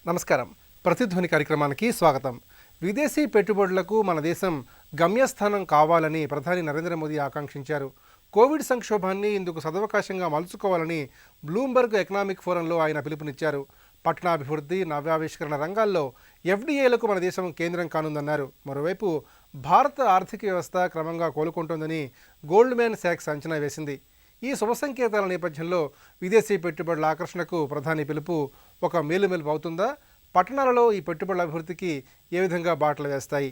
నమస్కారం. ప్రతిధ్వని కార్యక్రమానికి స్వాగతం. విదేశీ పెట్టుబడులకు మన దేశం గమ్యస్థానం కావాలని ప్రధాని నరేంద్ర మోదీ ఆకాంక్షించారు. కోవిడ్ సంక్షోభాన్ని ఇందుకు సదవకాశంగా మలుచుకోవాలని బ్లూంబర్గ్ ఎకనామిక్ ఫోరంలో ఆయన పిలుపునిచ్చారు. పట్టణాభివృద్ధి, నవ్యావిష్కరణ రంగాల్లో ఎఫ్డీఏలకు మన దేశం కేంద్రం కానుందన్నారు. మరోవైపు భారత ఆర్థిక వ్యవస్థ క్రమంగా కోలుకుంటోందని గోల్డ్మ్యాన్ సాక్స్ అంచనా వేసింది. ఈ శుభ సంకేతాల నేపథ్యంలో విదేశీ పెట్టుబడుల ఆకర్షణకు ప్రధాని పిలుపు ఒక మేలుమెలుపు అవుతుందా? పట్టణాలలో ఈ పెట్టుబడుల అభివృద్ధికి ఏ విధంగా బాటలు వేస్తాయి?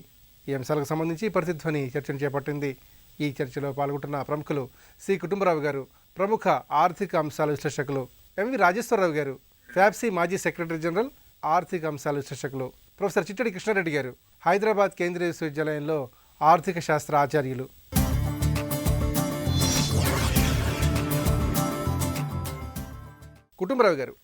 ఈ అంశాలకు సంబంధించి ప్రతిధ్వని చర్చను చేపట్టింది. ఈ చర్చలో పాల్గొంటున్న ప్రముఖులు సి కుటుంబరావు గారు, ప్రముఖ ఆర్థిక అంశాల విశ్లేషకులు ఎంవి రాజేశ్వరరావు గారు, ఫ్యాబ్సీ మాజీ సెక్రటరీ జనరల్, ఆర్థిక అంశాల విశ్లేషకులు ప్రొఫెసర్ చిట్టడి కృష్ణారెడ్డి గారు, హైదరాబాద్ కేంద్రీయ విశ్వవిద్యాలయంలో ఆర్థిక శాస్త్ర ఆచార్యులు. కుటుంబరావు గారు,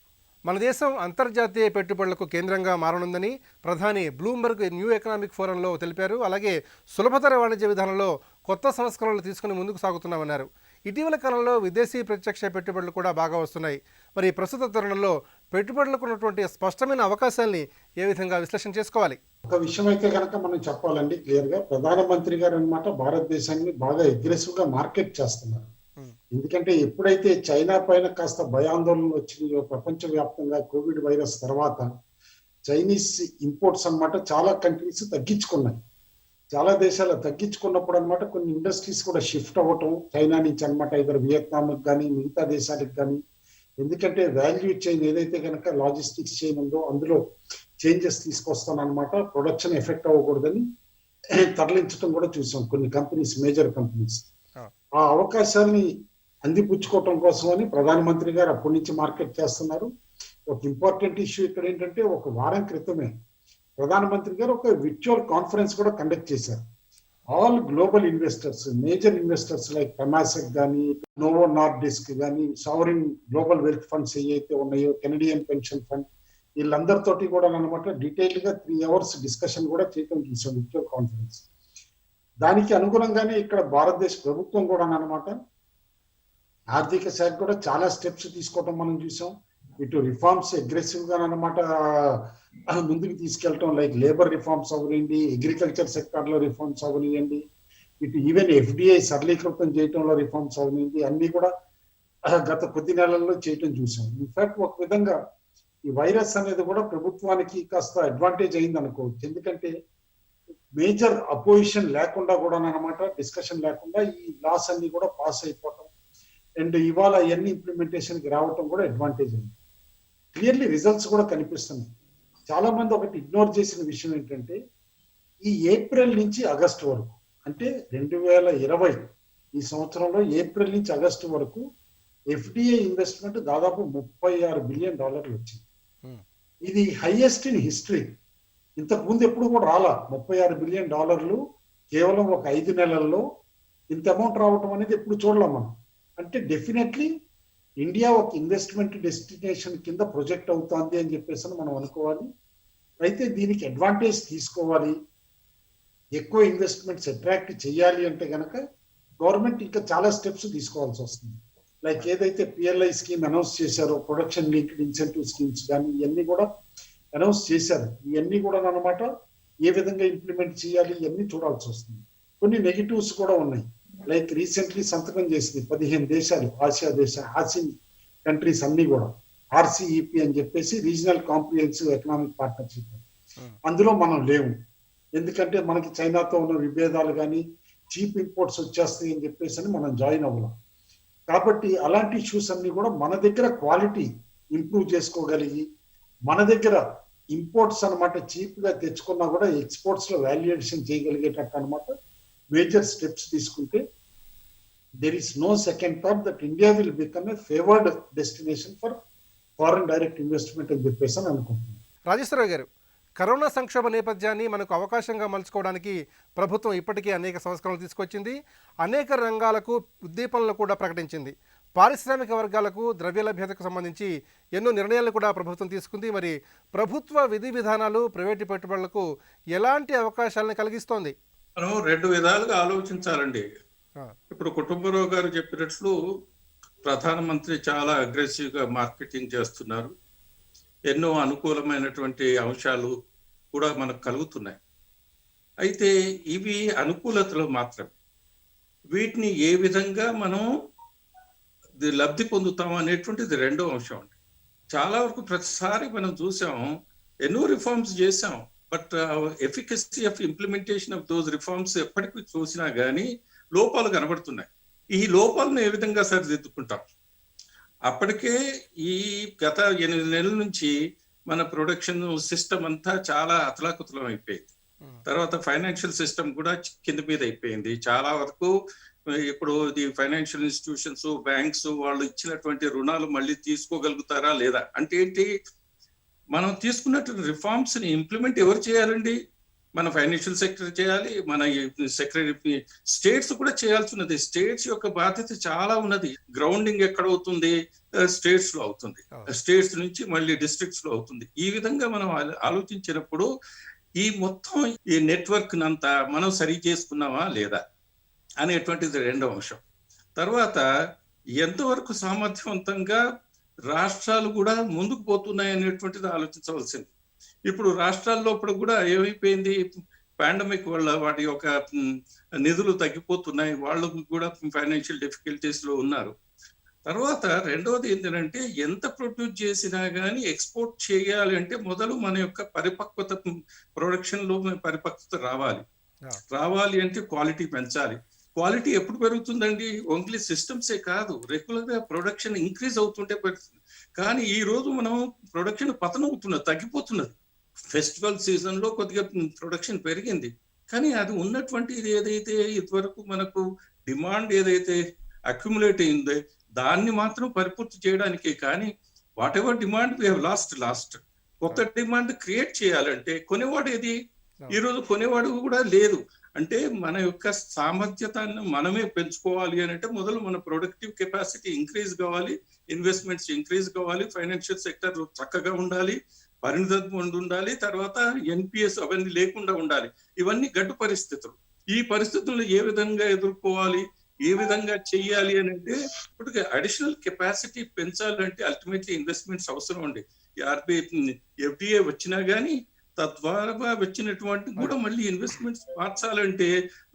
మన దేశం అంతర్జాతీయ పెట్టుబడులకు కేంద్రంగా మారనుందని ప్రధాని బ్లూంబర్గ్ న్యూ ఎకనామిక్ ఫోరంలో తెలిపారు. అలాగే సులభతర వాణిజ్య విధానంలో కొత్త సంస్కరణలు తీసుకుని ముందుకు సాగుతున్నామన్నారు. ఇటీవల కాలంలో విదేశీ ప్రత్యక్ష పెట్టుబడులు కూడా బాగా వస్తున్నాయి. మరి ప్రస్తుత తరుణంలో పెట్టుబడులకు ఉన్నటువంటి స్పష్టమైన అవకాశాలని ఏ విధంగా విశ్లేషణ చేసుకోవాలి? ఒక విషయం అయితే కనుక మనం చెప్పాలండి క్లియర్ గా, ప్రధానమంత్రి గారు అన్నమాట భారతదేశాన్ని బాగా అగ్రెసివ్ గా మార్కెట్ చేస్తున్నారు. ఎందుకంటే ఎప్పుడైతే చైనా పైన కాస్త భయాందోళనలు వచ్చినాయో ప్రపంచవ్యాప్తంగా కోవిడ్ వైరస్ తర్వాత చైనీస్ ఇంపోర్ట్స్ అన్నమాట చాలా కంట్రీస్ తగ్గించుకున్నాయి. చాలా దేశాలు తగ్గించుకున్నప్పుడు అన్నమాట కొన్ని ఇండస్ట్రీస్ కూడా షిఫ్ట్ అవ్వటం చైనా నుంచి అన్నమాట, ఇద్దరు వియత్నాంకి కానీ మిగతా దేశాలకు కానీ. ఎందుకంటే వాల్యూ చైన్ ఏదైతే కనుక లాజిస్టిక్స్ చైన్ ఉందో అందులో చేంజెస్ తీసుకొస్తానన్నమాట, ప్రొడక్షన్ ఎఫెక్ట్ అవ్వకూడదని తరలించడం కూడా చూసాం కొన్ని కంపెనీస్, మేజర్ కంపెనీస్. ఆ అవకాశాన్ని అందిపుచ్చుకోవటం కోసమని ప్రధానమంత్రి గారు అప్పటి నుంచి మార్కెట్ చేస్తున్నారు. ఒక ఇంపార్టెంట్ ఇష్యూ ఇక్కడ ఏంటంటే, ఒక వారం క్రితమే ప్రధానమంత్రి గారు ఒక విర్చువల్ కాన్ఫరెన్స్ కూడా కండక్ట్ చేశారు. All global investors, major investors like Temasek కానీ, నోవో నార్డిస్క్ కానీ, సావరిన్ గ్లోబల్ వెల్త్ ఫండ్స్ ఏవైతే ఉన్నాయో, కెనడియన్ పెన్షన్ ఫండ్, వీళ్ళందరితోటి కూడా అనమాట డీటెయిల్ గా 3 hours డిస్కషన్ కూడా చేయడం చూసాం విర్చువల్ కాన్ఫరెన్స్. దానికి అనుగుణంగానే ఇక్కడ భారతదేశ ప్రభుత్వం కూడా అనమాట ఆర్థిక శాఖ కూడా చాలా స్టెప్స్ తీసుకోవటం మనం చూసాం. ఇటు రిఫార్మ్స్ అగ్రెసివ్ గా అనమాట ముందుకు తీసుకెళ్ళటం, లైక్ లేబర్ రిఫార్మ్స్ అవనివ్వండి, అగ్రికల్చర్ సెక్టార్ లో రిఫార్మ్స్ అవనివ్వండి, ఇటు ఈవెన్ ఎఫ్డిఐ సరళీకృతం చేయటంలో రిఫార్మ్స్ అవనివ్వండి, అన్ని కూడా గత కొద్ది నెలల్లో చేయటం చూసాం. ఇన్ఫాక్ట్ ఒక విధంగా ఈ వైరస్ అనేది కూడా ప్రభుత్వానికి కాస్త అడ్వాంటేజ్ అయింది అనుకోవచ్చు. ఎందుకంటే మేజర్ అపోజిషన్ లేకుండా కూడా అనమాట, డిస్కషన్ లేకుండా ఈ లాస్ అన్ని కూడా పాస్ అయిపోవటం అండ్ ఇవాళ ఇవన్నీ ఇంప్లిమెంటేషన్ కి రావటం కూడా అడ్వాంటేజ్ అయింది. క్లియర్లీ రిజల్ట్స్ కూడా కనిపిస్తున్నాయి. చాలా మంది ఒకటి ఇగ్నోర్ చేసిన విషయం ఏంటంటే, ఈ ఏప్రిల్ నుంచి ఆగస్టు వరకు, అంటే 2020 ఈ సంవత్సరంలో ఏప్రిల్ నుంచి ఆగస్టు వరకు ఎఫ్డిఐ ఇన్వెస్ట్మెంట్ దాదాపు $36 బిలియన్ వచ్చింది. ఇది హైయెస్ట్ ఇన్ హిస్టరీ. ఇంతకు ముందు ఎప్పుడు కూడా రాలా. $36 బిలియన్ కేవలం ఒక 5 నెలల్లో ఇంత అమౌంట్ రావటం అనేది ఎప్పుడు చూడలేం మనం. అంటే డెఫినెట్లీ ఇండియా ఒక ఇన్వెస్ట్మెంట్ డెస్టినేషన్ కింద ప్రొజెక్ట్ అవుతుంది అని చెప్పేసి మనం అనుకోవాలి. అయితే దీనికి అడ్వాంటేజ్ తీసుకోవాలి, ఎక్కువ ఇన్వెస్ట్మెంట్స్ అట్రాక్ట్ చేయాలి అంటే కనుక గవర్నమెంట్ ఇంకా చాలా స్టెప్స్ తీసుకోవాల్సి వస్తుంది. లైక్ ఏదైతే పిఎల్ఐ స్కీమ్ అనౌన్స్ చేశారో, ప్రొడక్షన్ లింక్డ్ ఇన్సెంటివ్ స్కీమ్స్ కానీ ఇవన్నీ కూడా అనౌన్స్ చేశారు. ఇవన్నీ కూడా అనమాట ఏ విధంగా ఇంప్లిమెంట్ చేయాలి ఇవన్నీ చూడాల్సి వస్తుంది. కొన్ని నెగిటివ్స్ కూడా ఉన్నాయి. లైక్ రీసెంట్లీ సంతకం చేసింది 15 దేశాలు, ఆసియన్ కంట్రీస్ అన్ని కూడా ఆర్సిఈపి అని చెప్పేసి, రీజనల్ కాంప్రిహెన్సివ్ ఎకనామిక్ పార్ట్నర్షిప్. అందులో మనం లేవు. ఎందుకంటే మనకి చైనాతో ఉన్న విభేదాలు కానీ, చీప్ ఇంపోర్ట్స్ వచ్చేస్తాయి అని చెప్పేసి అని మనం జాయిన్ అవ్వలేం. కాబట్టి అలాంటి ఇష్యూస్ అన్ని కూడా మన దగ్గర క్వాలిటీ ఇంప్రూవ్ చేసుకోగలిగి, మన దగ్గర ఇంపోర్ట్స్ అనమాట చీప్ గా తెచ్చుకున్నా కూడా ఎక్స్పోర్ట్స్ లో వాల్యుయేషన్ చేయగలిగేటట్టు అనమాట మేజర్ స్టెప్స్ తీసుకుంటే there is no second thought that India will become a favored destination for foreign direct investment అని చెప్పేసి అని అనుకుంటున్నాను. రాజేశ్వరరావు గారు, కరోనా సంక్షోభ నేపథ్యాన్ని మనకు అవకాశంగా మలుచుకోవడానికి ప్రభుత్వం ఇప్పటికే అనేక సంస్కరణలు తీసుకొచ్చింది. అనేక రంగాలకు ఉద్దీపనలు కూడా ప్రకటించింది. పారిశ్రామిక వర్గాలకు ద్రవ్య లభ్యతకు సంబంధించి ఎన్నో నిర్ణయాలు కూడా ప్రభుత్వం తీసుకుంది. మరి ప్రభుత్వ విధి విధానాలు ప్రైవేటు పెట్టుబడులకు ఎలాంటి అవకాశాలను కలిగిస్తోంది? మనం 2 విధాలుగా ఆలోచించాలండి. ఇప్పుడు కుటుంబరావు గారు చెప్పినట్లు ప్రధానమంత్రి చాలా అగ్రెసివ్ గా మార్కెటింగ్ చేస్తున్నారు. ఎన్నో అనుకూలమైనటువంటి అంశాలు కూడా మనకు కలుగుతున్నాయి. అయితే ఇవి అనుకూలతలు మాత్రమే. వీటిని ఏ విధంగా మనం లబ్ధి పొందుతాం అనేటువంటిది రెండో అంశం అండి. చాలా వరకు ప్రతిసారి మనం చూసాం, ఎన్నో రిఫార్మ్స్ చేసాం, but efficacy of implementation of those reforms ఎప్పటికీ చూసినా కానీ లోపాలు కనబడుతున్నాయి. ఈ లోపాలను ఏ విధంగా సరిదిద్దుకుంటాం? అప్పటికే ఈ గత 8 నెలల నుంచి మన ప్రొడక్షన్ సిస్టమ్ అంతా చాలా అతలాకుతలం అయిపోయింది. తర్వాత ఫైనాన్షియల్ సిస్టమ్ కూడా కింద మీద అయిపోయింది చాలా వరకు. ఇప్పుడు ది ఫైనాన్షియల్ ఇన్స్టిట్యూషన్స్, బ్యాంక్స్ వాళ్ళు ఇచ్చినటువంటి రుణాలు మళ్ళీ తీసుకోగలుగుతారా లేదా అంటే ఏంటి? మనం తీసుకున్నటువంటి రిఫార్మ్స్ ని ఇంప్లిమెంట్ ఎవరు చేయాలండి? మన ఫైనాన్షియల్ సెక్టర్ చేయాలి, మన సెక్రటరీ స్టేట్స్ కూడా చేయాల్సి ఉన్నది. స్టేట్స్ యొక్క బాధ్యత చాలా ఉన్నది. గ్రౌండింగ్ ఎక్కడ అవుతుంది? స్టేట్స్ లో అవుతుంది. స్టేట్స్ నుంచి మళ్ళీ డిస్ట్రిక్ట్స్ లో అవుతుంది. ఈ విధంగా మనం ఆలోచించినప్పుడు ఈ మొత్తం ఈ నెట్వర్క్ నంతా మనం సరి చేసుకున్నామా లేదా అనేటువంటిది రెండవ అంశం. తర్వాత ఎంతవరకు సామర్థ్యవంతంగా రాష్ట్రాలు కూడా ముందుకు పోతున్నాయి అనేటువంటిది ఆలోచించవలసింది. ఇప్పుడు రాష్ట్రాల్లో కూడా ఏమైపోయింది? పాండమిక్ వల్ల వాటి యొక్క నిధులు తగ్గిపోతున్నాయి, వాళ్ళు కూడా ఫైనాన్షియల్ డిఫికల్టీస్ లో ఉన్నారు. తర్వాత రెండవది ఏంటంటే, ఎంత ప్రొడ్యూస్ చేసినా కానీ ఎక్స్పోర్ట్ చేయాలి అంటే మొదలు మన యొక్క పరిపక్వత, ప్రొడక్షన్ లో పరిపక్వత రావాలి అంటే క్వాలిటీ పెంచాలి. క్వాలిటీ ఎప్పుడు పెరుగుతుందండి? ఓన్లీ సిస్టమ్సే కాదు, రెగ్యులర్ గా ప్రొడక్షన్ ఇంక్రీజ్ అవుతుంటే పెరుగుతుంది. కానీ ఈ రోజు మనం ప్రొడక్షన్ పతనం అవుతున్నది, తగ్గిపోతున్నది. ఫెస్టివల్ సీజన్ లో కొద్దిగా ప్రొడక్షన్ పెరిగింది, కానీ అది ఉన్నటువంటి ఏదైతే ఇదివరకు మనకు డిమాండ్ ఏదైతే అక్యుములేట్ అయిందో దాన్ని మాత్రం పరిపూర్తి చేయడానికి, కానీ whatever demand we have lost కొత్త డిమాండ్ క్రియేట్ చేయాలంటే కొనేవాడు ఏది? ఈ రోజు కొనేవాడు కూడా లేదు. అంటే మన యొక్క సామర్థ్యతను మనమే పెంచుకోవాలి అని అంటే మొదలు మన ప్రొడక్టివ్ కెపాసిటీ ఇంక్రీజ్ కావాలి, ఇన్వెస్ట్మెంట్స్ ఇంక్రీజ్ కావాలి, ఫైనాన్షియల్ సెక్టర్ చక్కగా ఉండాలి, పరిణితి ఉండాలి, తర్వాత ఎన్పిఎస్ అవన్నీ లేకుండా ఉండాలి. ఇవన్నీ గడ్డు పరిస్థితులు. ఈ పరిస్థితులను ఏ విధంగా ఎదుర్కోవాలి, ఏ విధంగా చెయ్యాలి అని అంటే ఇప్పుడు అడిషనల్ కెపాసిటీ పెంచాలంటే అల్టిమేట్లీ ఇన్వెస్ట్మెంట్స్ అవసరం అండి. ఎఫ్డిఏ వచ్చినా గానీ తద్వారా వచ్చినటువంటి కూడా మళ్ళీ ఇన్వెస్ట్మెంట్స్ మార్చాలంటే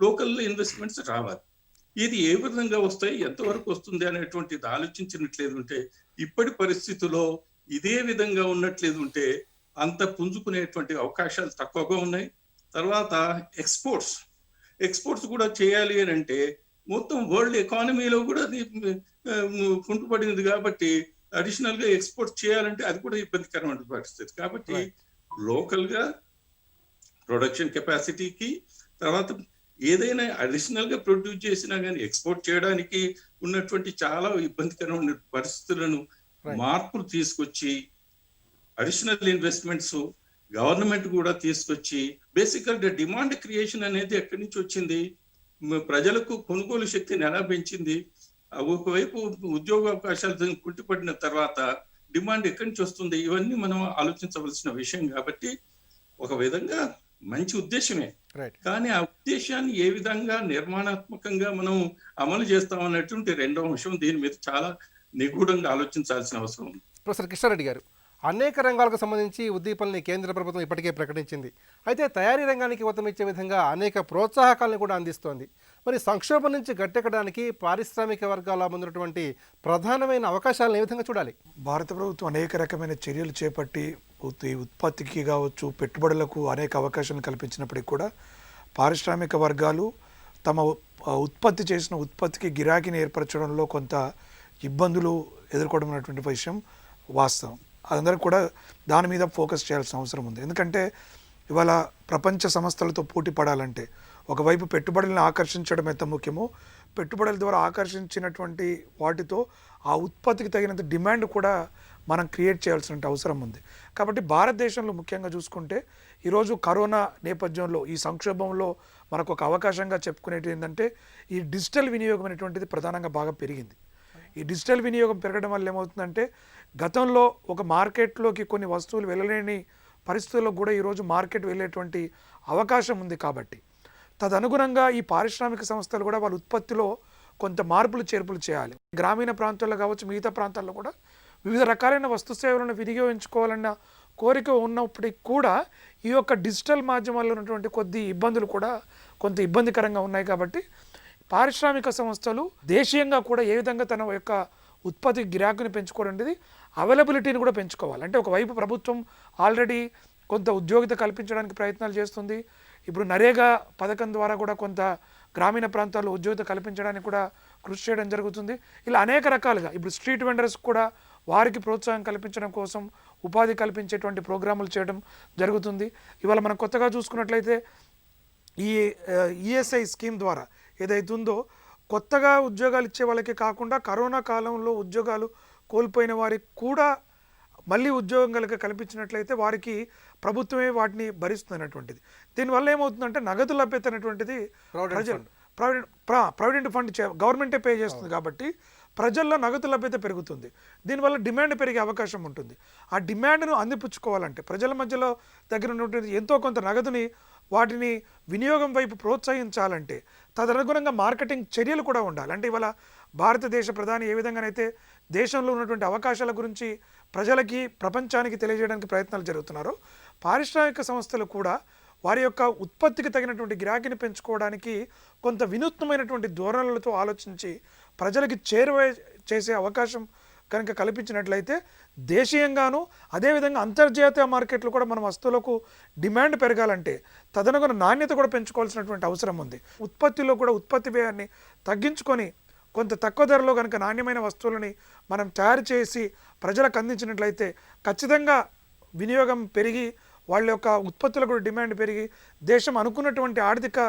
లోకల్ ఇన్వెస్ట్మెంట్స్ రావాలి. ఇది ఏ విధంగా వస్తాయి, ఎంతవరకు వస్తుంది అనేటువంటిది ఆలోచించినట్లేదు ఉంటే, ఇప్పటి పరిస్థితుల్లో ఇదే విధంగా ఉన్నట్లేదు ఉంటే అంత పుంజుకునేటువంటి అవకాశాలు తక్కువగా ఉన్నాయి. తర్వాత ఎక్స్పోర్ట్స్ కూడా చేయాలి అని అంటే మొత్తం వరల్డ్ ఎకానమీలో కూడా అది కుంటుపడింది కాబట్టి అడిషనల్ గా ఎక్స్పోర్ట్ చేయాలంటే అది కూడా ఇబ్బందికరమైన పరిస్థితి. కాబట్టి లోకల్ గా ప్రొడక్షన్ కెపాసిటీకి, తర్వాత ఏదైనా అడిషనల్ గా ప్రొడ్యూస్ చేసినా కానీ ఎక్స్పోర్ట్ చేయడానికి ఉన్నటువంటి చాలా ఇబ్బందికరమైన పరిస్థితులను మార్పులు తీసుకొచ్చి అడిషనల్ ఇన్వెస్ట్మెంట్స్ గవర్నమెంట్ కూడా తీసుకొచ్చి బేసిక్ గా డిమాండ్ క్రియేషన్ అనేది ఎక్కడి నుంచి వచ్చింది? ప్రజలకు కొనుగోలు శక్తిని ఎలా పెంచింది? ఒకవైపు ఉద్యోగ అవకాశాలు కుంటిపడిన తర్వాత డిమాండ్ ఎక్కడి నుంచి వస్తుంది? ఇవన్నీ మనం ఆలోచించవలసిన విషయం. కాబట్టి ఒక విధంగా మంచి ఉద్దేశమే, కానీ ఆ ఉద్దేశాన్ని ఏ విధంగా నిర్మాణాత్మకంగా మనం అమలు చేస్తాం అన్నటువంటి రెండవ అంశం. దీని మీద చాలా నిగూఢంగా ఆలోచించాల్సిన అవసరం ఉంది. ప్రొఫెసర్ కృష్ణారెడ్డి గారు, అనేక రంగాలకు సంబంధించి ఉద్దీపనని కేంద్ర ప్రభుత్వం ఇప్పటికే ప్రకటించింది. అయితే తయారీ రంగానికి ఊతమిచ్చే విధంగా అనేక ప్రోత్సాహకాలను కూడా అందిస్తోంది. మరి సంక్షోభం నుంచి గట్టెక్కడానికి పారిశ్రామిక వర్గాల ముందున్నటువంటి ప్రధానమైన అవకాశాలను ఏ విధంగా చూడాలి? భారత ప్రభుత్వం అనేక రకమైన చర్యలు చేపట్టి ఉత్పత్తికి కావచ్చు, పెట్టుబడులకు అనేక అవకాశాలను కల్పించినప్పటికీ కూడా పారిశ్రామిక వర్గాలు తమ ఉత్పత్తి చేసిన ఉత్పత్తికి గిరాకీని ఏర్పరచడంలో కొంత ఇబ్బందులు ఎదుర్కోవడం అనేటువంటి విషయం వాస్తవం. అందరూ కూడా దాని మీద ఫోకస్ చేయాల్సిన అవసరం ఉంది. ఎందుకంటే ఇవాళ ప్రపంచ సంస్థలతో పోటీ పడాలంటే ఒకవైపు పెట్టుబడులను ఆకర్షించడం ఎంత ముఖ్యమో, పెట్టుబడుల ద్వారా ఆకర్షించినటువంటి వాటితో ఆ ఉత్పత్తికి తగినంత డిమాండ్ కూడా మనం క్రియేట్ చేయాల్సిన అవసరం ఉంది. కాబట్టి భారతదేశంలో ముఖ్యంగా చూసుకుంటే ఈరోజు కరోనా నేపథ్యంలో, ఈ సంక్షోభంలో మనకు ఒక అవకాశంగా చెప్పుకునేది ఏంటంటే ఈ డిజిటల్ వినియోగం అనేటువంటిది ప్రధానంగా బాగా పెరిగింది. ఈ డిజిటల్ వినియోగం పెరగడం వల్ల ఏమవుతుందంటే, గతంలో ఒక మార్కెట్లోకి కొన్ని వస్తువులు వెళ్ళలేని పరిస్థితుల్లో కూడా ఈరోజు మార్కెట్ వెళ్ళేటువంటి అవకాశం ఉంది. కాబట్టి తదనుగుణంగా ఈ పారిశ్రామిక సంస్థలు కూడా వాళ్ళ ఉత్పత్తిలో కొంత మార్పులు చేర్పులు చేయాలి. గ్రామీణ ప్రాంతాల్లో కావచ్చు, మిగతా ప్రాంతాల్లో కూడా వివిధ రకాలైన వస్తు సేవలను వినియోగించుకోవాలన్న కోరిక ఉన్నప్పటికీ కూడా ఈ యొక్క డిజిటల్ మాధ్యమాల్లో ఉన్నటువంటి కొద్ది ఇబ్బందులు కూడా కొంత ఇబ్బందికరంగా ఉన్నాయి. కాబట్టి పారిశ్రామిక సంస్థలు దేశీయంగా కూడా ఏ విధంగా తన యొక్క ఉత్పత్తి గిరాకుని పెంచుకోవడం అనేది అవైలబిలిటీని కూడా పెంచుకోవాలి. అంటే ఒకవైపు ప్రభుత్వం ఆల్రెడీ కొంత ఉద్యోగిత కల్పించడానికి ప్రయత్నాలు చేస్తుంది. ఇప్పుడు నరేగా పథకం ద్వారా కూడా కొంత గ్రామీణ ప్రాంతాల్లో ఉద్యోగిత కల్పించడానికి కూడా కృషి చేయడం జరుగుతుంది. ఇలా అనేక రకాలుగా ఇప్పుడు స్ట్రీట్ వెండర్స్ కూడా వారికి ప్రోత్సాహం కల్పించడం కోసం ఉపాధి కల్పించేటువంటి ప్రోగ్రాములు చేయడం జరుగుతుంది. ఇవాళ మనం కొత్తగా చూసుకున్నట్లయితే ఈ ఈఎస్ఐ స్కీమ్ ద్వారా ఏదైతే ఉందో కొత్తగా ఉద్యోగాలు ఇచ్చే వాళ్ళకే కాకుండా కరోనా కాలంలో ఉద్యోగాలు కోల్పోయిన వారికి కూడా మళ్ళీ ఉద్యోగం కల్పించినట్లయితే వారికి ప్రభుత్వమే వాటిని భరిస్తున్నటువంటిది. దీనివల్ల ఏమవుతుందంటే నగదు లభ్యత అనేటువంటిది ప్రావిడెంట్ ఫండ్ గవర్నమెంటే పే చేస్తుంది కాబట్టి ప్రజల్లో నగదు లభ్యత పెరుగుతుంది. దీనివల్ల డిమాండ్ పెరిగే అవకాశం ఉంటుంది. ఆ డిమాండ్ను అందిపుచ్చుకోవాలంటే ప్రజల మధ్యలో దగ్గర ఉన్నటువంటి ఎంతో కొంత నగదుని వాటిని వినియోగం వైపు ప్రోత్సహించాలంటే తదనుగుణంగా మార్కెటింగ్ చర్యలు కూడా ఉండాలి. అంటే ఇవాళ భారతదేశ ప్రధాని ఏ విధంగానైతే దేశంలో ఉన్నటువంటి అవకాశాల గురించి ప్రజలకి ప్రపంచానికి తెలియజేయడానికి ప్రయత్నాలు జరుగుతున్నారో పారిశ్రామిక సంస్థలు కూడా వారి యొక్క ఉత్పత్తికి తగినటువంటి గిరాకీని పెంచుకోవడానికి కొంత వినూత్నమైనటువంటి ధోరణులతో ఆలోచించి ప్రజలకి చేరువ చేసే అవకాశం కనుక కల్పించినట్లయితే దేశీయంగాను అదేవిధంగా అంతర్జాతీయ మార్కెట్లో కూడా మన వస్తువులకు డిమాండ్ పెరగాలంటే తదనుగుణ నాణ్యత కూడా పెంచుకోవాల్సినటువంటి అవసరం ఉంది. ఉత్పత్తిలో కూడా ఉత్పత్తి వ్యయాన్ని తగ్గించుకొని కొంత తక్కువ ధరలో కనుక నాణ్యమైన వస్తువులని మనం తయారు చేసి ప్రజలకు అందించినట్లయితే ఖచ్చితంగా వినియోగం పెరిగి వాళ్ళ యొక్క ఉత్పత్తులకు డిమాండ్ పెరిగి దేశం అనుకున్నటువంటి ఆర్థిక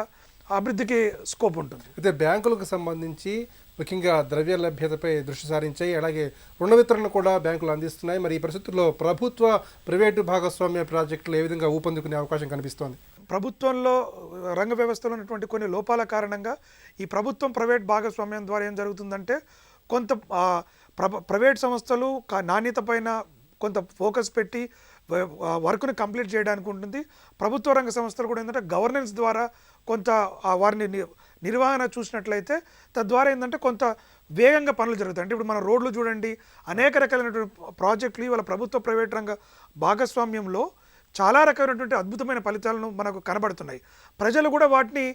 అభివృద్ధికి స్కోప్ ఉంటుంది. అయితే బ్యాంకులకు సంబంధించి ముఖ్యంగా ద్రవ్య లభ్యతపై దృష్టి సారించాయి, అలాగే రుణ వితరణ కూడా బ్యాంకులు అందిస్తున్నాయి. మరి ఈ పరిస్థితుల్లో ప్రభుత్వ ప్రైవేటు భాగస్వామ్య ప్రాజెక్టులు ఏ విధంగా ఊపందుకునే అవకాశం కనిపిస్తోంది? ప్రభుత్వంలో రంగ వ్యవస్థలో ఉన్నటువంటి కొన్ని లోపాల కారణంగా ఈ ప్రభుత్వం ప్రైవేట్ భాగస్వామ్యం ద్వారా ఏం జరుగుతుందంటే కొంత ప్రైవేట్ సంస్థలు నాణ్యత పైన కొంత ఫోకస్ పెట్టి వర్క్ని కంప్లీట్ చేయడానికి ఉంటుంది. ప్రభుత్వ రంగ సంస్థలు కూడా ఏంటంటే గవర్నెన్స్ ద్వారా కొంత వారిని నిర్వహణ చూసినట్లయితే తద్వారా ఏంటంటే కొంత వేగంగా పనులు జరుగుతాయి. అంటే ఇప్పుడు మన రోడ్లు చూడండి, అనేక రకాలైనటువంటి ప్రాజెక్టులు ఇవాళ ప్రభుత్వ ప్రైవేట్ రంగ భాగస్వామ్యంలో చాలా రకమైనటువంటి అద్భుతమైన ఫలితాలను మనకు కనబడుతున్నాయి. ప్రజలు కూడా వాటిని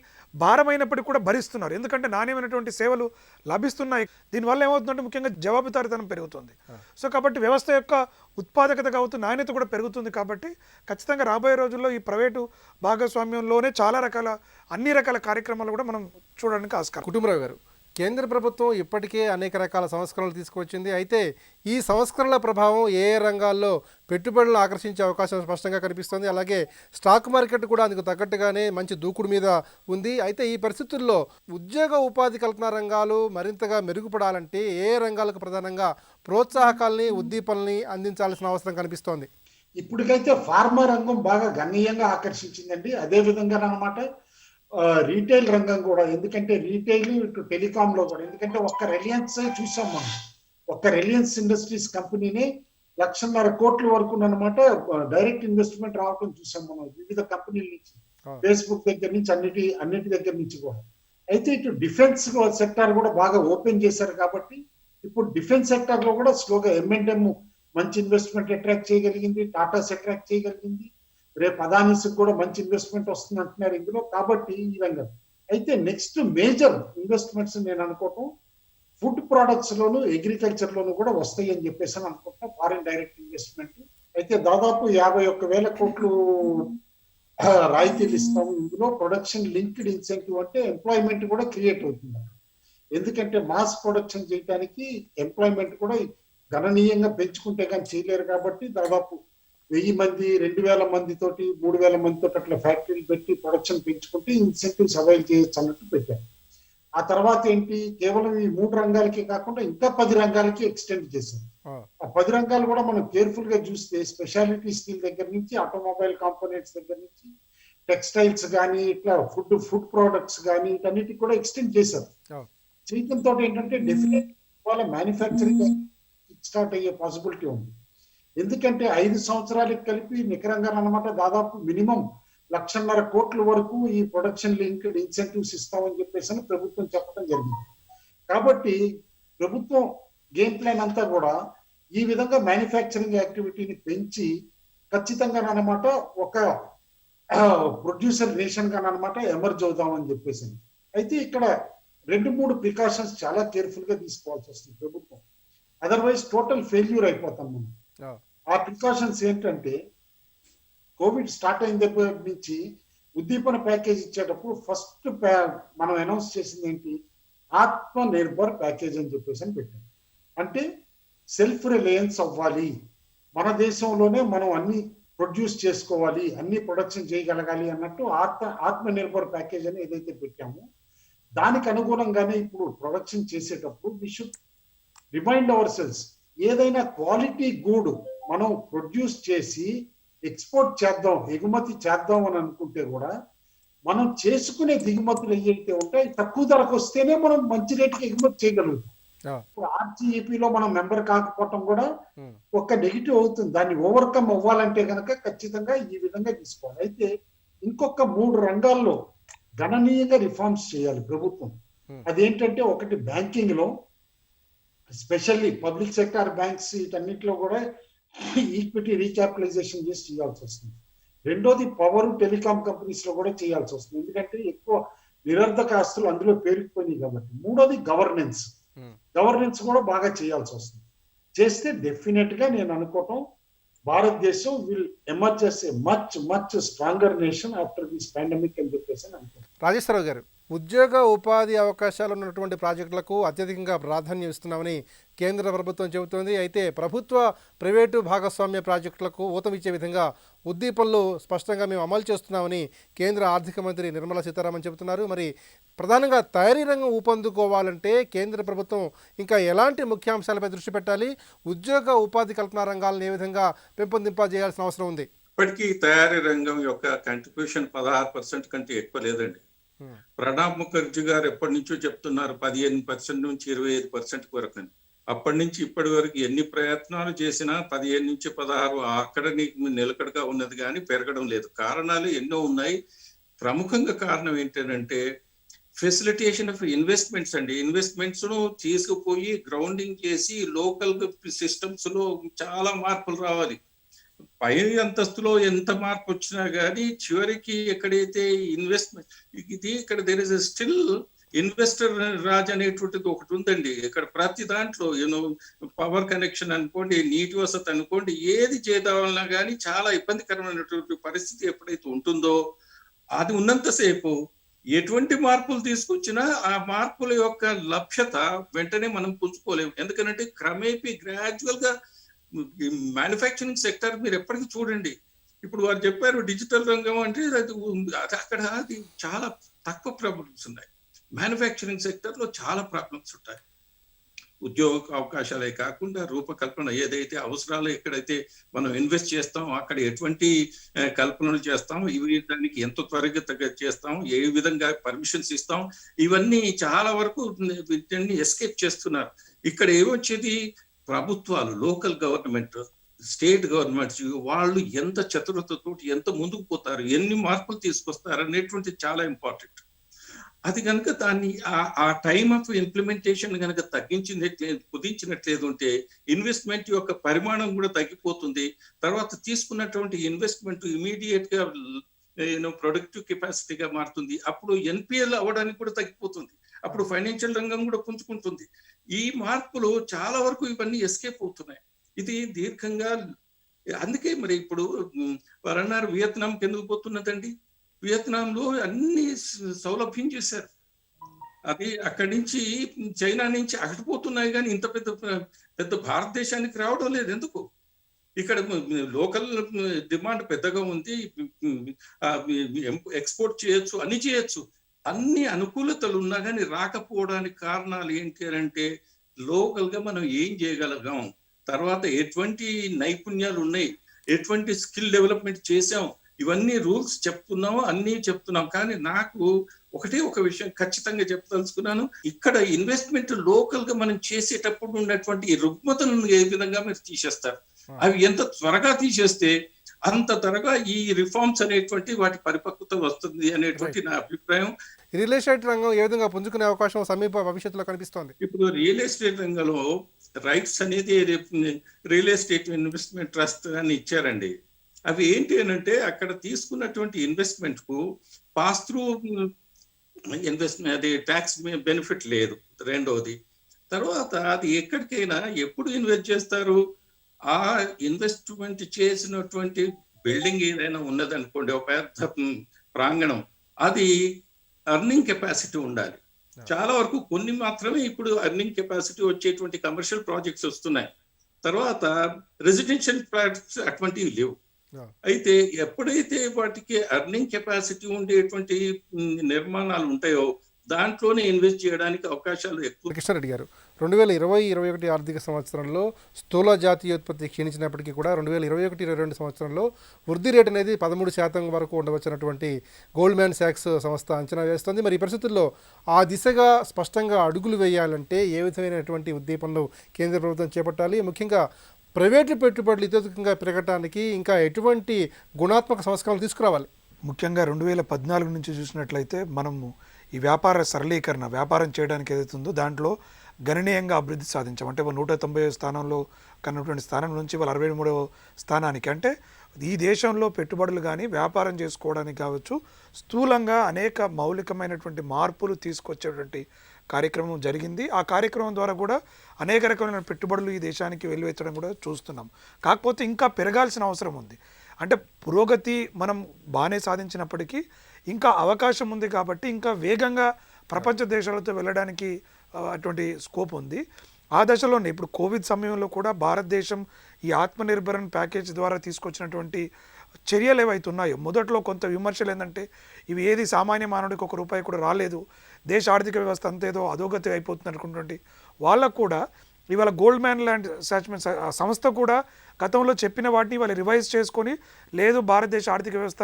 భారమైనప్పటికీ కూడా భరిస్తున్నారు, ఎందుకంటే నాణ్యమైనటువంటి సేవలు లభిస్తున్నాయి. దీనివల్ల ఏమవుతుందంటే ముఖ్యంగా జవాబుదారీతనం పెరుగుతుంది. సో కాబట్టి వ్యవస్థ యొక్క ఉత్పాదకత కావచ్చు, నాణ్యత కూడా పెరుగుతుంది. కాబట్టి ఖచ్చితంగా రాబోయే రోజుల్లో ఈ ప్రైవేటు భాగస్వామ్యంలోనే చాలా రకాల అన్ని రకాల కార్యక్రమాలు కూడా మనం చూడడానికి ఆస్కారం. కుటుంబరావు గారు, కేంద్ర ప్రభుత్వం ఇప్పటికే అనేక రకాల సంస్కరణలు తీసుకువచ్చింది. అయితే ఈ సంస్కరణల ప్రభావం ఏ రంగాల్లో పెట్టుబడులను ఆకర్షించే అవకాశం స్పష్టంగా కనిపిస్తుంది. అలాగే స్టాక్ మార్కెట్ కూడా అందుకు తగ్గట్టుగానే మంచి దూకుడు మీద ఉంది. అయితే ఈ పరిస్థితుల్లో ఉద్యోగ ఉపాధి కల్పన రంగాలు మరింతగా మెరుగుపడాలంటే ఏ రంగాలకు ప్రధానంగా ప్రోత్సాహకాలని ఉద్దీపనల్ని అందించాల్సిన అవసరం కనిపిస్తోంది? ఇప్పటికైతే ఫార్మా రంగం బాగా గణనీయంగా ఆకర్షించిందండి. అదే విధంగా అన్నమాట రీటైల్ రంగం కూడా, ఎందుకంటే రీటైల్ ఇటు టెలికామ్ లో కూడా, ఎందుకంటే ఒక్క రిలయన్స్ చూసాం మనం, ఒక్క రిలయన్స్ ఇండస్ట్రీస్ కంపెనీని 1,50,000 కోట్ల వరకు అన్నమాట డైరెక్ట్ ఇన్వెస్ట్మెంట్ రావడం చూసాం మనం వివిధ కంపెనీల నుంచి, ఫేస్బుక్ దగ్గర నుంచి అన్నిటి దగ్గర నుంచి కూడా. అయితే ఇటు డిఫెన్స్ సెక్టార్ కూడా బాగా ఓపెన్ చేశారు కాబట్టి ఇప్పుడు డిఫెన్స్ సెక్టార్ లో కూడా స్లోగా M&M మంచి ఇన్వెస్ట్మెంట్ అట్రాక్ట్ చేయగలిగింది, టాటాస్ అట్రాక్ట్ చేయగలిగింది, రేపు అదానీస్ కూడా మంచి ఇన్వెస్ట్మెంట్ వస్తుంది అంటున్నారు ఇందులో. కాబట్టి ఈ రంగం అయితే నెక్స్ట్ మేజర్ ఇన్వెస్ట్మెంట్స్ నేను అనుకోవటం ఫుడ్ ప్రొడక్ట్స్ లోను అగ్రికల్చర్ లోను కూడా వస్తాయి అని చెప్పేసి అనుకుంటున్నా, ఫారిన్ డైరెక్ట్ ఇన్వెస్ట్మెంట్. అయితే దాదాపు 51,000 కోట్లు రాయితీలు ఇస్తాము. ఇందులో ప్రొడక్షన్ లింక్డ్ ఇన్సెంటివ్ అంటే ఎంప్లాయ్మెంట్ కూడా క్రియేట్ అవుతుంది. ఎందుకంటే మాస్ ప్రొడక్షన్ చేయడానికి ఎంప్లాయ్మెంట్ కూడా గణనీయంగా పెంచుకుంటే కానీ చేయలేరు. కాబట్టి దాదాపు 1000 మంది 2,000 మంది తోటి 3,000 మంది తోటి అట్లా ఫ్యాక్టరీలు పెట్టి ప్రొడక్షన్ పెంచుకుంటే ఇన్సెంటివ్స్ అవైల్ చేయొచ్చు అన్నట్టు పెట్టారు. ఆ తర్వాత ఏంటి, కేవలం ఈ 3 రంగాలకి కాకుండా ఇంకా 10 రంగాలకి ఎక్స్టెండ్ చేశారు. ఆ 10 రంగాలు కూడా మనం కేర్ఫుల్ గా చూస్తే స్పెషాలిటీ స్టీల్ దగ్గర నుంచి ఆటోమొబైల్ కాంపోనెంట్స్ దగ్గర నుంచి టెక్స్టైల్స్ కానీ ఇట్లా ఫుడ్ ప్రొడక్ట్స్ కానీ వీటన్నిటికి కూడా ఎక్స్టెండ్ చేశారు. చేయడంతో ఏంటంటే డెఫినెట్ వాళ్ళ మ్యానుఫ్యాక్చరింగ్ స్టార్ట్ అయ్యే పాసిబిలిటీ ఉంది. ఎందుకంటే 5 సంవత్సరాలకి కలిపి నికరంగా అన్నమాట దాదాపు మినిమం 1,50,000 కోట్ల వరకు ఈ ప్రొడక్షన్ లింక్డ్ ఇన్సెంటివ్స్ ఇస్తామని చెప్పేసి ప్రభుత్వం చెప్పడం జరిగింది. కాబట్టి ప్రభుత్వం గేమ్ ప్లాన్ అంతా కూడా ఈ విధంగా మ్యానుఫ్యాక్చరింగ్ యాక్టివిటీని పెంచి ఖచ్చితంగా అనమాట ఒక ప్రొడ్యూసర్ నేషన్ గా అనమాట ఎమర్జ్ అవుదామని చెప్పేసి. అయితే ఇక్కడ 2-3 ప్రికాషన్స్ చాలా కేర్ఫుల్ గా తీసుకోవాల్సి వస్తుంది ప్రభుత్వం. అదర్వైజ్ టోటల్ ఫెయిల్యూర్ అయిపోతాం మనం. ఆ ప్రికాషన్స్ ఏంటంటే, కోవిడ్ స్టార్ట్ అయిన దగ్గర నుంచి ఉద్దీపన ప్యాకేజ్ ఇచ్చేటప్పుడు ఫస్ట్ మనం అనౌన్స్ చేసింది ఏంటి, ఆత్మ నిర్భర్ ప్యాకేజ్ అని చెప్పేసి అని పెట్టాం. అంటే సెల్ఫ్ రిలయన్స్ అవ్వాలి, మన దేశంలోనే మనం అన్ని ప్రొడ్యూస్ చేసుకోవాలి, అన్ని ప్రొడక్షన్ చేయగలగాలి అన్నట్టు ఆత్మ నిర్భర్ ప్యాకేజ్ అని ఏదైతే పెట్టామో దానికి అనుగుణంగానే ఇప్పుడు ప్రొడక్షన్ చేసేటప్పుడు we should remind our sales, ఏదైనా క్వాలిటీ గూడ్ మనం ప్రొడ్యూస్ చేసి ఎక్స్పోర్ట్ చేద్దాం, ఎగుమతి చేద్దాం అని అనుకుంటే కూడా మనం చేసుకునే దిగుమతులు ఏవైతే ఉంటాయి తక్కువ ధరకు వస్తేనే మనం మంచి రేటుకి ఎగుమతి చేయగలుగుతాం. ఇప్పుడు ఆర్జీఈపీలో మనం మెంబర్ కాకపోవటం కూడా ఒక నెగిటివ్ అవుతుంది. దాన్ని ఓవర్కమ్ అవ్వాలంటే కనుక ఖచ్చితంగా ఈ విధంగా తీసుకోవాలి. అయితే ఇంకొక 3 రంగాల్లో గణనీయంగా రిఫార్మ్స్ చేయాలి ప్రభుత్వం. అదేంటంటే, ఒకటి బ్యాంకింగ్ లో, స్పెషల్లీ పబ్లిక్ సెక్టార్ బ్యాంక్స్ వీటన్నిటిలో కూడా ఈక్విటీ రీక్యాపిటలైజేషన్ చేసి చేయాల్సి వస్తుంది. రెండోది పవర్ టెలికాం కంపెనీస్ లో కూడా చేయాల్సి వస్తుంది, ఎందుకంటే ఎక్కువ నిరర్ధక ఆస్తులు అందులో పేరుకుపోయినాయి కాబట్టి. మూడోది గవర్నెన్స్ కూడా బాగా చేయాల్సి వస్తుంది. చేస్తే డెఫినెట్ గా నేను అనుకోవటం భారతదేశం will emerge as a much stronger nation after this pandemic అని చెప్పేసి అనుకుంటున్నాను. రాజేశ్వరరావు గారు, ఉద్యోగ ఉపాధి అవకాశాలు ఉన్నటువంటి ప్రాజెక్టులకు అత్యధికంగా ప్రాధాన్యం ఇస్తున్నామని కేంద్ర ప్రభుత్వం చెబుతోంది. అయితే ప్రభుత్వ ప్రైవేటు భాగస్వామ్య ప్రాజెక్టులకు ఊతమిచ్చే విధంగా ఉద్దీపనలు స్పష్టంగా మేము అమలు చేస్తున్నామని కేంద్ర ఆర్థిక మంత్రి నిర్మలా సీతారామన్ చెబుతున్నారు. మరి ప్రధానంగా తయారీ రంగం ఊపందుకోవాలంటే కేంద్ర ప్రభుత్వం ఇంకా ఎలాంటి ముఖ్యాంశాలపై దృష్టి పెట్టాలి, ఉద్యోగ ఉపాధి కల్పన రంగాలను ఏ విధంగా పెంపొందింపజేయాల్సిన అవసరం ఉంది? ఇప్పటికీ తయారీ రంగం యొక్క కంట్రిబ్యూషన్ 16% కంటే ఎక్కువ లేదండి. ప్రణబ్ ముఖర్జీ గారు ఎప్పటి నుంచో చెప్తున్నారు 15% నుంచి 25% వరకు అని. అప్పటి నుంచి ఇప్పటి వరకు ఎన్ని ప్రయత్నాలు చేసినా 15 నుంచి 16 అక్కడ నిలకడగా ఉన్నది కానీ పెరగడం లేదు. కారణాలు ఎన్నో ఉన్నాయి. ప్రముఖంగా కారణం ఏంటంటే ఫెసిలిటేషన్ ఆఫ్ ఇన్వెస్ట్మెంట్స్ అండి. ఇన్వెస్ట్మెంట్స్ ను తీసుకుపోయి గ్రౌండింగ్ చేసి లోకల్ సిస్టమ్స్ లో చాలా మార్పులు రావాలి. పై అంతస్తులో ఎంత మార్పు వచ్చినా కానీ చివరికి ఎక్కడైతే ఇన్వెస్ట్మెంట్ ఇది ఇక్కడ there is still investor Raj అనేటువంటిది ఒకటి ఉందండి. ఇక్కడ ప్రతి దాంట్లో పవర్ కనెక్షన్ అనుకోండి, నీటి వసతి అనుకోండి, ఏది చేద్దామన్నా కానీ చాలా ఇబ్బందికరమైనటువంటి పరిస్థితి ఎప్పుడైతే ఉంటుందో అది ఉన్నంతసేపు ఎటువంటి మార్పులు తీసుకొచ్చినా ఆ మార్పుల యొక్క లభ్యత వెంటనే మనం పుంజుకోలేము. ఎందుకంటే క్రమేపీ గ్రాడ్యువల్ గా మ్యానుఫ్యాక్చరింగ్ సెక్టర్ మీరు ఎప్పటికీ చూడండి. ఇప్పుడు వారు చెప్పారు డిజిటల్ రంగం అంటే అక్కడ అది చాలా తక్కువ ప్రాబ్లమ్స్ ఉన్నాయి. మ్యానుఫ్యాక్చరింగ్ సెక్టర్ లో చాలా ప్రాబ్లమ్స్ ఉంటాయి. ఉద్యోగ అవకాశాలే కాకుండా రూపకల్పన ఏదైతే అవసరాలు ఎక్కడైతే మనం ఇన్వెస్ట్ చేస్తాం అక్కడ ఎటువంటి కల్పనలు చేస్తాం, ఇవి దానికి ఎంత త్వరగా చేస్తాం, ఏ విధంగా పర్మిషన్స్ ఇస్తాం, ఇవన్నీ చాలా వరకు ఎస్కేప్ చేస్తున్నారు. ఇక్కడ ఏమొచ్చేది, ప్రభుత్వాలు, లోకల్ గవర్నమెంట్, స్టేట్ గవర్నమెంట్స్ వాళ్ళు ఎంత చతురతతోటి ఎంత ముందుకు పోతారు, ఎన్ని మార్పులు తీసుకొస్తారు అనేటువంటి చాలా ఇంపార్టెంట్. అది కనుక దాన్ని ఆ టైమ్ ఆఫ్ ఇంప్లిమెంటేషన్ కనుక కుదించినట్లేదు ఉంటే ఇన్వెస్ట్మెంట్ యొక్క పరిమాణం కూడా తగ్గిపోతుంది. తర్వాత తీసుకున్నటువంటి ఇన్వెస్ట్మెంట్ ఇమీడియట్ గా ప్రొడక్టివ్ కెపాసిటీగా మారుతుంది. అప్పుడు ఎన్పిఎల్ అవ్వడానికి కూడా తగ్గిపోతుంది. అప్పుడు ఫైనాన్షియల్ రంగం కూడా పుంజుకుంటుంది. ఈ మార్పులు చాలా వరకు ఇవన్నీ ఎస్కేప్ అవుతున్నాయి. ఇది దీర్ఘంగా, అందుకే మరి ఇప్పుడు వారు అన్నారు వియత్నాంకి ఎందుకు పోతున్నదండి. వియత్నాంలో అన్ని సౌలభ్యం చేశారు. అది అక్కడి నుంచి చైనా నుంచి అగటిపోతున్నాయి కానీ ఇంత పెద్ద భారతదేశానికి రావడం లేదు. ఎందుకు? ఇక్కడ లోకల్ డిమాండ్ పెద్దగా ఉంది, ఎక్స్పోర్ట్ చేయొచ్చు, అన్ని చేయొచ్చు. అన్ని అనుకూలతలు ఉన్నా కానీ రాకపోవడానికి కారణాలు ఏంటి అంటే లోకల్ గా మనం ఏం చేయగలిగాం, తర్వాత ఎటువంటి నైపుణ్యాలు ఉన్నాయి, ఎటువంటి స్కిల్ డెవలప్మెంట్ చేసాం, ఇవన్నీ రూల్స్ చెప్తున్నాము, అన్ని చెప్తున్నాం. కానీ నాకు ఒక విషయం ఖచ్చితంగా చెప్పదలుచుకున్నాను. ఇక్కడ ఇన్వెస్ట్మెంట్ లోకల్ గా మనం చేసేటప్పుడు ఉన్నటువంటి రుగ్మతలను ఏ విధంగా మీరు తీసేస్తారు. అవి ఎంత త్వరగా తీసేస్తే అంత త్వరగా ఈ రిఫార్మ్స్ అనేటువంటి వాటి పరిపక్వత వస్తుంది అనేటువంటి నా అభిప్రాయం. రియల్ ఎస్టేట్ రంగం ఏ విధంగా పుంజుకునే అవకాశం సమీప భవిష్యత్తులో కనిపిస్తోంది? ఇప్పుడు రియల్ ఎస్టేట్ రంగంలో రైట్స్ అనేది రియల్ ఎస్టేట్ ఇన్వెస్ట్మెంట్ ట్రస్ట్ అని ఇచ్చారండి. అవి ఏంటి అని అంటే అక్కడ తీసుకున్నటువంటి ఇన్వెస్ట్మెంట్ కు పాస్ త్రూ ఇన్వెస్ట్మెంట్, అది ట్యాక్స్ బెనిఫిట్ లేదు. రెండవది, తర్వాత అది ఎక్కడికైనా ఎప్పుడు ఇన్వెస్ట్ చేస్తారు, ఆ ఇన్వెస్ట్మెంట్ చేసినటువంటి బిల్డింగ్ ఏదైనా ఉన్నదనుకోండి, ఒక పెద్ద ప్రాంగణం, అది అర్నింగ్ కెపాసిటీ ఉండాలి. చాలా వరకు కొన్ని మాత్రమే ఇప్పుడు అర్నింగ్ కెపాసిటీ వచ్చేటువంటి కమర్షియల్ ప్రాజెక్ట్స్ వస్తున్నాయి. తర్వాత రెసిడెన్షియల్ ప్రాజెక్ట్స్ అటువంటివి లేవు. అయితే ఎప్పుడైతే వాటికి అర్నింగ్ కెపాసిటీ ఉండేటువంటి నిర్మాణాలు ఉంటాయో దాంట్లోనే ఇన్వెస్ట్ చేయడానికి అవకాశాలు ఎక్కువ. కృష్ణారెడ్డి గారు, 2020-21 ఆర్థిక సంవత్సరంలో స్థూల జాతీయోత్పత్తి క్షీణించినప్పటికీ కూడా 2021-22 సంవత్సరంలో వృద్ధి రేటు అనేది 13% వరకు ఉండవచ్చినటువంటి గోల్డ్మ్యాన్ సాక్స్ సంస్థ అంచనా వేస్తుంది. మరి ఈ పరిస్థితుల్లో ఆ దిశగా స్పష్టంగా అడుగులు వేయాలంటే ఏ విధమైనటువంటి ఉద్దీపనలు కేంద్ర ప్రభుత్వం చేపట్టాలి? ముఖ్యంగా ప్రైవేటు పెట్టుబడులు ఇతోధికంగా పెరగడానికి ఇంకా ఎటువంటి గుణాత్మక సంస్కరణలు తీసుకురావాలి? ముఖ్యంగా 2014 నుంచి చూసినట్లయితే మనము ఈ వ్యాపార సరళీకరణ, వ్యాపారం చేయడానికి ఏదైతే ఉందో దాంట్లో గణనీయంగా అభివృద్ధి సాధించాం. అంటే 190 స్థానంలో కన్నటువంటి స్థానం నుంచి వాళ్ళ 63వ స్థానానికి, అంటే ఈ దేశంలో పెట్టుబడులు కానీ వ్యాపారం చేసుకోవడానికి కావచ్చు, స్థూలంగా అనేక మౌలికమైనటువంటి మార్పులు తీసుకొచ్చేటువంటి కార్యక్రమం జరిగింది. ఆ కార్యక్రమం ద్వారా కూడా అనేక రకమైన పెట్టుబడులు ఈ దేశానికి వెల్లువెత్తడం కూడా చూస్తున్నాం. కాకపోతే ఇంకా పెరగాల్సిన అవసరం ఉంది. అంటే పురోగతి మనం బాగానే సాధించినప్పటికీ ఇంకా అవకాశం ఉంది కాబట్టి ఇంకా వేగంగా ప్రపంచ దేశాలతో వెళ్ళడానికి అటువంటి స్కోప్ ఉంది. ఆ దశలోనే ఇప్పుడు కోవిడ్ సమయంలో కూడా భారతదేశం ఈ ఆత్మనిర్భరన్ ప్యాకేజ్ ద్వారా తీసుకొచ్చినటువంటి చర్యలు ఏవైతే ఉన్నాయో, మొదట్లో కొంత విమర్శలు ఏంటంటే ఇవి ఏది సామాన్య మానవుడికి ₹1 కూడా రాలేదు, దేశ ఆర్థిక వ్యవస్థ అంతేదో అధోగతి అయిపోతుంది అనుకున్నటువంటి వాళ్ళకు కూడా ఇవాళ గోల్డ్మ్యాన్ లాంటి సాచ్మెంట్ సంస్థ కూడా గతంలో చెప్పిన వాటిని వాళ్ళు రివైజ్ చేసుకొని, లేదు భారతదేశ ఆర్థిక వ్యవస్థ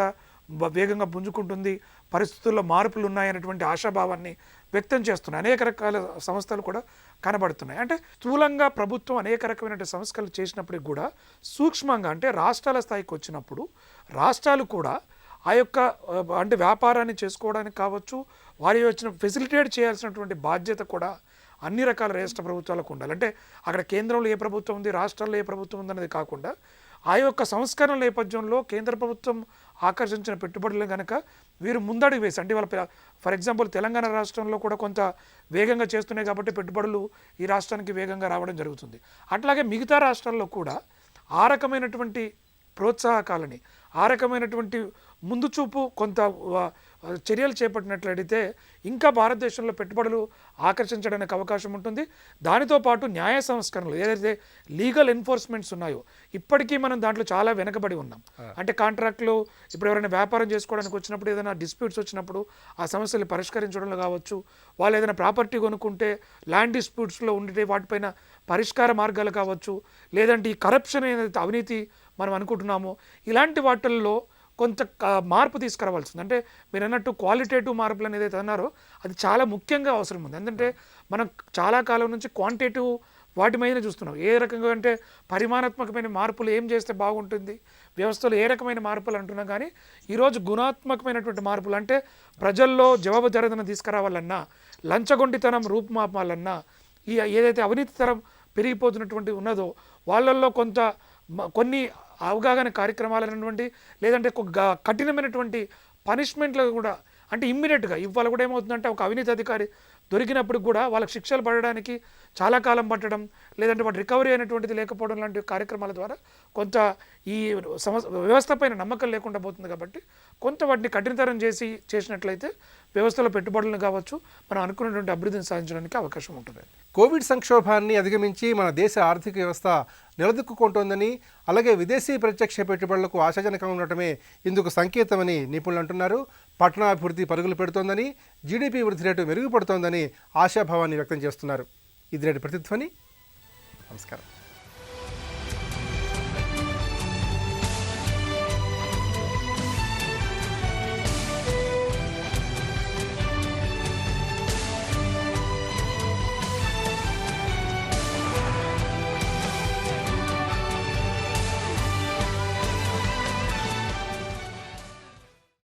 వేగంగా పుంజుకుంటుంది, పరిస్థితుల్లో మార్పులు ఉన్నాయనేటువంటి ఆశాభావాన్ని వ్యక్తం చేస్తున్నాయి. అనేక రకాల సంస్థలు కూడా కనబడుతున్నాయి. అంటే స్థూలంగా ప్రభుత్వం అనేక రకమైన సంస్కరణలు చేసినప్పటికి కూడా సూక్ష్మంగా, అంటే రాష్ట్రాల స్థాయికి వచ్చినప్పుడు రాష్ట్రాలు కూడా ఆ యొక్క అంటే వ్యాపారాన్ని చేసుకోవడానికి కావచ్చు, వారి వచ్చిన ఫెసిలిటేట్ చేయాల్సినటువంటి బాధ్యత కూడా అన్ని రకాల రాష్ట్ర ప్రభుత్వాలకు ఉండాలి. అంటే అక్కడ కేంద్రంలో ఏ ప్రభుత్వం ఉంది, రాష్ట్రాల్లో ఏ ప్రభుత్వం ఉంది అనేది కాకుండా ఆ యొక్క సంస్కరణ నేపథ్యంలో కేంద్ర ప్రభుత్వం ఆకర్షించిన పెట్టుబడులు కనుక వీరు ముందడుగు వేసి, అంటే వాళ్ళ ఫర్ ఎగ్జాంపుల్ తెలంగాణ రాష్ట్రంలో కూడా కొంత వేగంగా చేస్తున్నాయి కాబట్టి పెట్టుబడులు ఈ రాష్ట్రానికి వేగంగా రావడం జరుగుతుంది. అట్లాగే మిగతా రాష్ట్రాల్లో కూడా ఆ రకమైనటువంటి ప్రోత్సాహకాలని, ఆ రకమైనటువంటి ముందు చూపు కొంత చర్యలు చేపట్టినట్లయితే ఇంకా భారతదేశంలో పెట్టుబడులు ఆకర్షించడానికి అవకాశం ఉంటుంది. దానితో పాటు న్యాయ సంస్కరణలు, ఏదైతే లీగల్ ఎన్ఫోర్స్మెంట్స్ ఉన్నాయో ఇప్పటికీ మనం దాంట్లో చాలా వెనకబడి ఉన్నాం. అంటే కాంట్రాక్టులు ఇప్పుడు ఎవరైనా వ్యాపారం చేసుకోవడానికి వచ్చినప్పుడు, ఏదైనా డిస్ప్యూట్స్ వచ్చినప్పుడు ఆ సమస్యలు పరిష్కరించడంలో కావచ్చు, వాళ్ళు ఏదైనా ప్రాపర్టీ కొనుక్కుంటే ల్యాండ్ డిస్ప్యూట్స్లో ఉండే వాటిపైన పరిష్కార మార్గాలు కావచ్చు, లేదంటే ఈ కరప్షన్ ఏదైతే అవినీతి మనం అనుకుంటున్నామో ఇలాంటి వాటిల్లో కొంత మార్పు తీసుకురావాల్సింది. అంటే మీరు అన్నట్టు క్వాలిటేటివ్ మార్పులు అనేది ఏదైతే అన్నారో అది చాలా ముఖ్యంగా అవసరం ఉంది. ఎందుకంటే మనం చాలా కాలం నుంచి క్వాంటిటేటివ్ వాటి మీద చూస్తున్నాం. ఏ రకంగా అంటే పరిమాణాత్మకమైన మార్పులు ఏం చేస్తే బాగుంటుంది, వ్యవస్థలో ఏ రకమైన మార్పులు అంటున్నాం, కానీ ఈరోజు గుణాత్మకమైనటువంటి మార్పులు, అంటే ప్రజల్లో జవాబుదారీతనం తీసుకురావాలన్నా, లంచగొండితనం రూపుమాపాలన్నా, ఈ ఏదైతే అవినీతి తరం పెరిగిపోతున్నటువంటి ఉన్నదో వాళ్ళల్లో కొన్ని అవగాహన కార్యక్రమాలు అనేటువంటి, లేదంటే కఠినమైనటువంటి పనిష్మెంట్లు కూడా, అంటే ఇమ్మీడియట్గా ఇవాళ కూడా ఏమవుతుందంటే ఒక అవినీతి అధికారి దొరికినప్పుడు కూడా వాళ్ళకి శిక్షలు పడడానికి చాలా కాలం పట్టడం, లేదంటే వాటి రికవరీ అయినటువంటిది లేకపోవడం లాంటి కార్యక్రమాల ద్వారా కొంత ఈ వ్యవస్థ పైన నమ్మకం లేకుండా పోతుంది. కాబట్టి కొంత వాటిని కఠినతరం చేసినట్లయితే వ్యవస్థలో పెట్టుబడులను కావచ్చు మనం అనుకున్నటువంటి అభివృద్ధిని సాధించడానికి అవకాశం ఉంటుంది. కోవిడ్ సంక్షోభాన్ని అధిగమించి మన దేశ ఆర్థిక వ్యవస్థ నిలదొక్కుంటోందని, అలాగే విదేశీ ప్రత్యక్ష పెట్టుబడులకు ఆశాజనకంగా ఉండటమే ఇందుకు సంకేతమని నిపుణులు అంటున్నారు. పట్టణాభివృద్ధి పరుగులు పెడుతోందని, జీడీపీ వృద్ధి రేటు మెరుగుపడుతోందని ఆశాభావాన్ని వ్యక్తం చేస్తున్నారు. ఇది నేటి ప్రతిధ్వని. నమస్కారం.